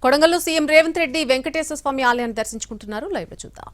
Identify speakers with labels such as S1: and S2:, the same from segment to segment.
S1: కొడంగల్లో సీఎం రేవంత్ రెడ్డి వెంకటేశ్వర స్వామి ఆలయాన్ని దర్శించుకుంటున్నారు. లైవ్ లో చూద్దాం.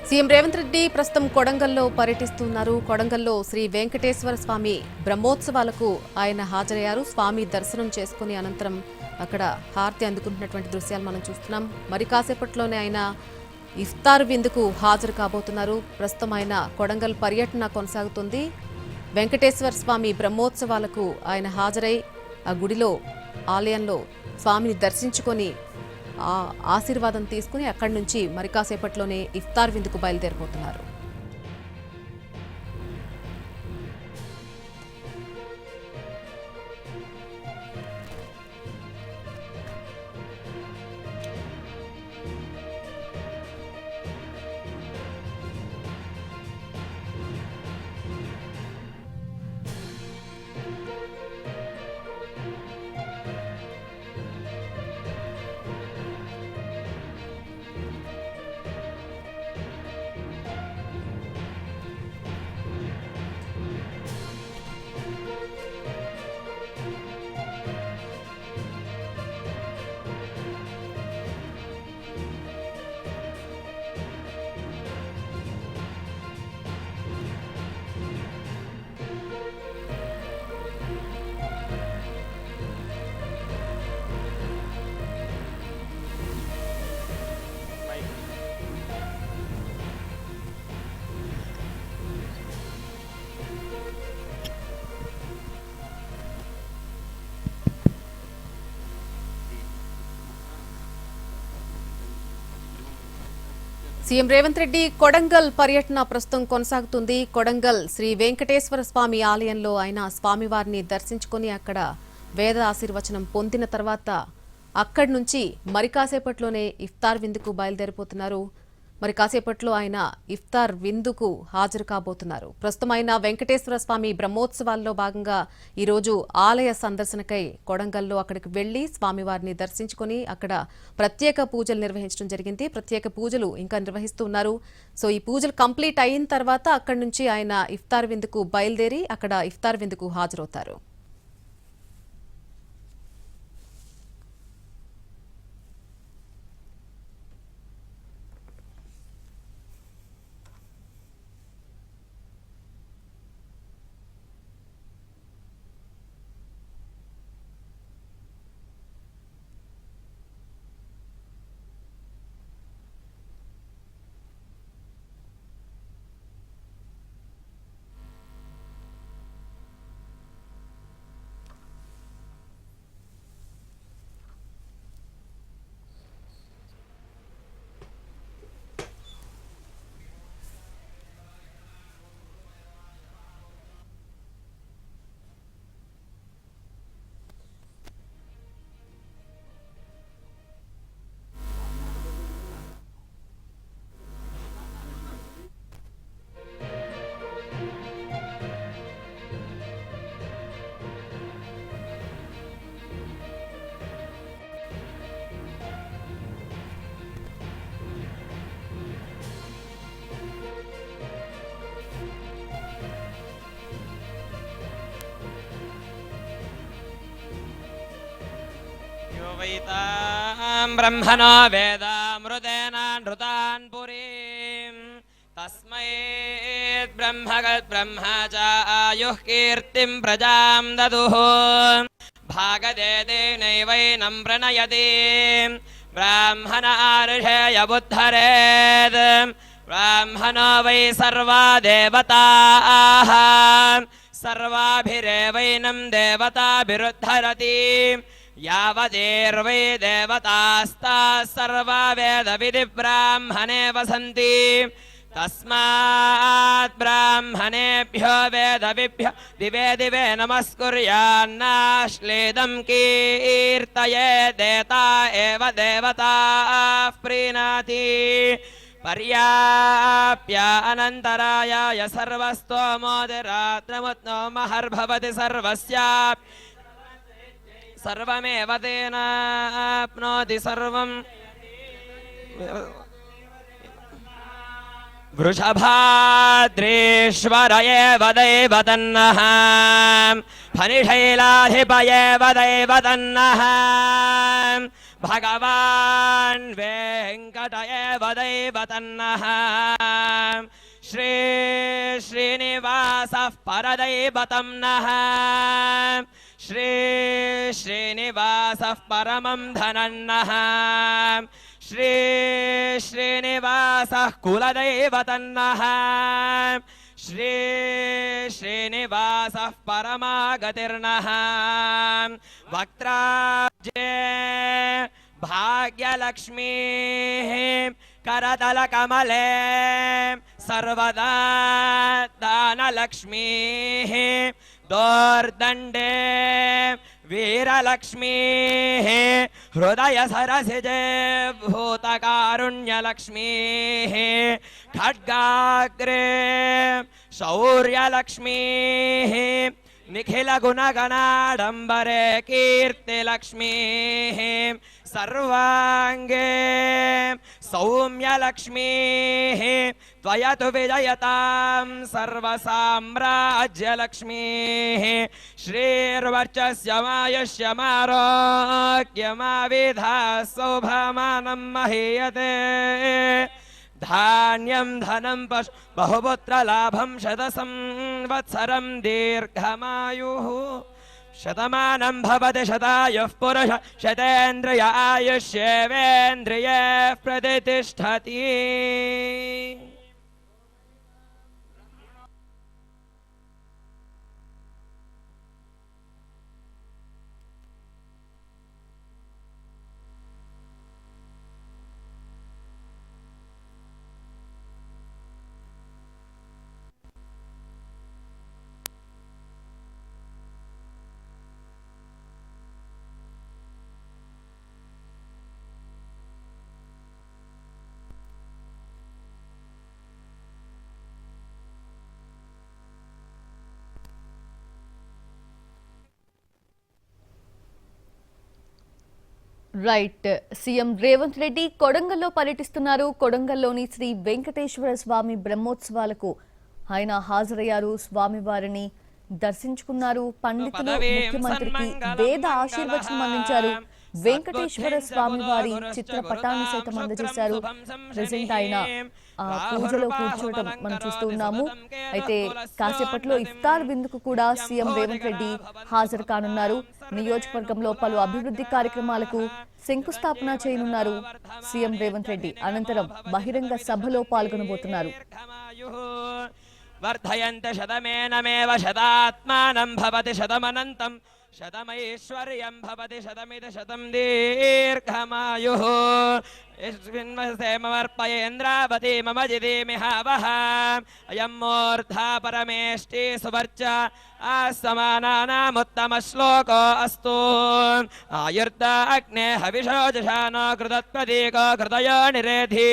S1: సీఎం రేవంత్ రెడ్డి ప్రస్తుతం కొడంగల్లో పర్యటిస్తున్నారు. కొడంగల్లో శ్రీ వెంకటేశ్వర స్వామి బ్రహ్మోత్సవాలకు ఆయన హాజరయ్యారు. స్వామి దర్శనం చేసుకుని అనంతరం అక్కడ హారతి అందుకుంటున్నటువంటి దృశ్యాలు మనం చూస్తున్నాం. మరి కాసేపట్లోనే ఆయన ఇఫ్తార్ విందుకు హాజరు కాబోతున్నారు. ప్రస్తుతం ఆయన కొడంగల్ పర్యటన కొనసాగుతుంది. వెంకటేశ్వర స్వామి బ్రహ్మోత్సవాలకు ఆయన హాజరై ఆ గుడిలో ఆలయంలో స్వామిని దర్శించుకొని ఆశీర్వాదం తీసుకుని అక్కడి నుంచి మరి కాసేపట్లోనే ఇఫ్తార్ విందుకు బయలుదేరిపోతున్నారు. సీఎం రేవంత్ రెడ్డి కొడంగల్ పర్యటన ప్రస్తుతం కొనసాగుతుంది. కొడంగల్ శ్రీ వెంకటేశ్వర స్వామి ఆలయంలో ఆయన స్వామివారిని దర్శించుకుని అక్కడ వేద ఆశీర్వచనం పొందిన తర్వాత అక్కడి నుంచి మరి కాసేపట్లోనే ఇఫ్తార్ విందుకు బయలుదేరిపోతున్నారు. మరి కాసేపట్లో ఆయన ఇఫ్తార్ విందుకు హాజరు కాబోతున్నారు. ప్రస్తుతం ఆయన వెంకటేశ్వర స్వామి బ్రహ్మోత్సవాల్లో భాగంగా ఈరోజు ఆలయ సందర్శనకై కొడంగల్లో అక్కడికి వెళ్లి స్వామివారిని దర్శించుకుని అక్కడ ప్రత్యేక పూజలు నిర్వహించడం జరిగింది. ప్రత్యేక పూజలు ఇంకా నిర్వహిస్తున్నారు. సో ఈ పూజలు కంప్లీట్ అయిన తర్వాత అక్కడి నుంచి ఆయన ఇఫ్తార్ విందుకు బయలుదేరి అక్కడ ఇఫ్తార్ విందుకు హాజరవుతారు.
S2: वैतां ब्रह्मणो वेदामृतेनानृतान् पुरीं तस्मै ब्रह्मगद्ब्रह्म च आयुः कीर्तिं प्रजां ददुः भागदेनैवैनं प्रणयति ब्राह्मणार्षेयबुद्धरेत् ब्राह्मणो वै सर्वा देवताः सर्वाभिरेवैनं देवताभिरुद्धरति यावदेर्वै देवतास्ताः सर्वा वेदविधिब्राह्मणे वसन्ति तस्मात् ब्राह्मणेभ्यो वेदविभ्यो दिवे दिवे नमस्कुर्यान्नाश्लेदं कीर्तयेदेता एव देवताः प्रीणाति पर्याप्य अनन्तरायाय सर्वस्तोमोदिरात्रमुत्नो महर्भवति सर्वस्याप् सर्वमेव तेनाप्नोति सर्वं वृषभाद्रेश्वर एव दैवतन्नः फणिशैलाधिप एव दैवतन्नः भगवान् वेङ्कट एव दैवतन्नः श्री श्रीनिवासः परदैवतं नः श्री श्रीनिवासः परमं धनन्नः श्री श्रीनिवासः कुलदैवतन्नः श्री श्रीनिवासः परमागतिर्नः वक्त्राब्जे भाग्यलक्ष्मीः करतलकमले सर्वदा दानलक्ष्मीः दोर्दण्डे वीरलक्ष्मीः हृदय सरसिजे भूतकारुण्यलक्ष्मीः खड्गाग्रे शौर्यलक्ष्मीः निखिल गुणगणाडम्बरे कीर्तिलक्ष्मीः सर्वाङ्गे सौम्यलक्ष्मीः त्वया तु विजयतां सर्वसाम्राज्यलक्ष्मीः श्रीर्वर्चस्यमायुष्यमारोग्यमाविधा सौभामानं महीयते धान्यं धनं पशु बहुपुत्रलाभं शतसंवत्सरं दीर्घमायुः शतमानं भवति शतायुः पुरुष शतेन्द्रिय आयुष्येवेन्द्रिये प्रतिष्ठति
S3: రైట్ సీఎం రేవంత్ రెడ్డి కొడంగల్లో పర్యటిస్తున్నారు. కొడంగల్లోని శ్రీ వెంకటేశ్వర స్వామి బ్రహ్మోత్సవాలకు ఆయన హాజరయ్యారు. స్వామివారిని దర్శించుకున్నారు. పండితులు ముఖ్యమంత్రికి వేద ఆశీర్వచనం అందించారు. వెంకటేశ్వర స్వామివారి చిత్రపటాన్ని సైతం అందజేశారు. ప్రెసెంట్ ఆయన పూజలో కూర్చోవడం మనం చూస్తూ ఉన్నాము. అయితే కాసేపట్లో ఇఫ్తార్ విందుకు కూడా సీఎం రేవంత్ రెడ్డి హాజరు కానున్నారు. నియోజకవర్గంలో పలు అభివృద్ధి కార్యక్రమాలకు శంకుస్థాపన చేయనున్నారు సీఎం రేవంత్ రెడ్డి. అనంతరం బహిరంగ సభలో పాల్గొనబోతున్నారు.
S2: వర్ధయంత శతమేనమేవ శతాత్మానం భవతి శతమనంతం శతమైశ్వర్యం భవతి శతమిద శతం దీర్ఘమాయుః యస్మిన్మసేమర్పయేంద్రావతి మమ జిదేమిహావః అయం మూర్ధా పరమేష్టి సువర్చ ఆసమానానాముత్తమ శ్లోకో అస్తు ఆయుర్దా అగ్నే హవిషో జశానో కృతత్ప్రదీకో కృతయో నిరేధి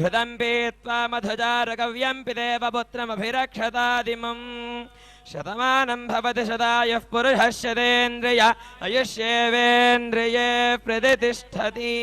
S2: ఘృతం పీత్వా మధుజారకవ్యం పిదేవ పుత్రమభిరక్షతాదిమం శతమానం భవతి శతాయుః పురుషः శతేంద్రియ ఆయుష్యేవేంద్రియే ప్రతిష్ఠతి.